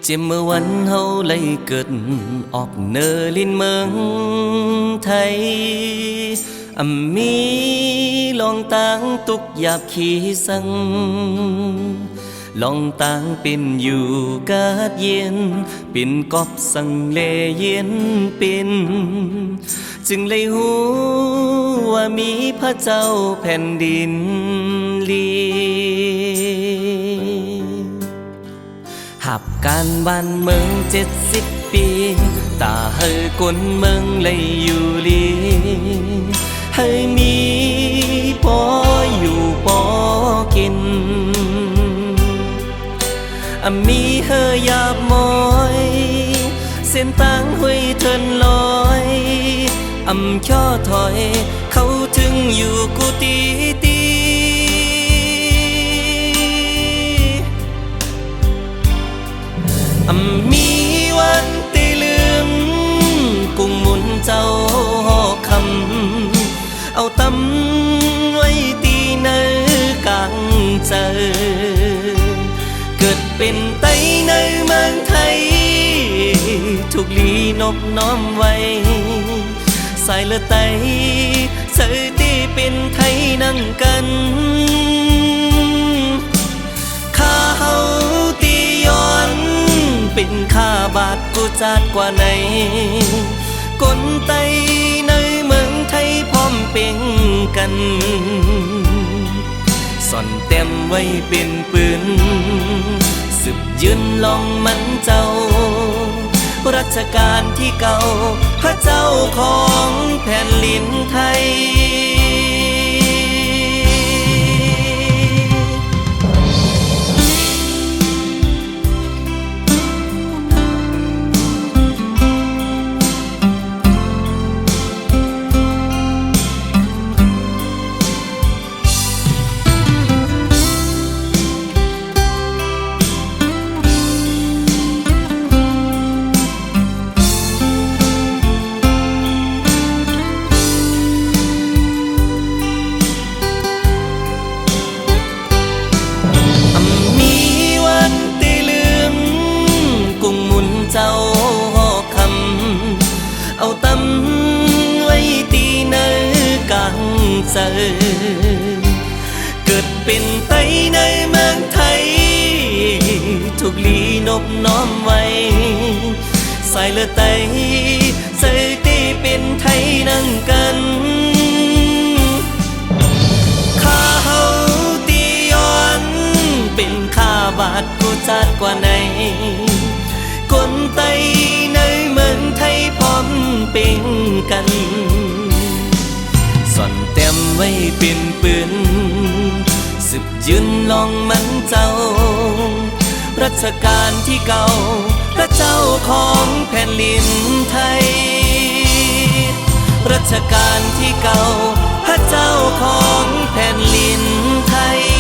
Chim mưaวันเฮาเลยเกิดออกเนอลินเมืองไทยมีลองต่างตุกหยาบขี้สังลองต่างเป็นอยู่กาดเย็นเป็นกอบสังเลเย็นเป็นจึงเลยหูว่ามีพระเจ้าแผ่นดินลีหับการบ้านเมือง70 ปีตาเฮยคนเมืองเลยอยู่ลีให้มีพออยู่พอกินมีเฮยหยาบมอยเส้นต่างห้วยเทินลอยช่อถอยเขาถึงอยู่กุฏิตีมีวันตีลืมกุ้งหมุนเจ้าหอกคำเอาตำไว้ตีเนื้อกลางเจอเกิดเป็นไตในเมืองไทยถูกลีนบน้อมไว้สายเลือดไตเสือตีเป็นไทยนั่งกันข้าเฮาตีย้อนเป็นข้าบาทกูจัดกว่าไหนคนไตในเมืองไทยพร้อมเป็นกันซ่อนเต็มไว้เป็นปืนสืบยืนลองมันเจ้ารัชกาลที่เก่าพระเจ้าของแผ่นดินไทยเจ้าหอกคำเอาตำไว้ตีเนื้อกลางเจอเกิดเป็นไตในเมืองไทยถูกลีนบน้อมไว้สายเลือดไตใส่ตีเป็นไทยนั่งกันข้าเฮาตีย้อนเป็นข้าบาทกูจัดกว่าไหนคนไตในเมืองไทยพร้อมเป็นกันซ่อนเต็มไว้เป็นปืนสืบยืนลองมันเจ้ารัชกาลที่เก่าพระเจ้าของแผ่นดินไทยรัชกาลที่เก่าพระเจ้าของแผ่นดินไทย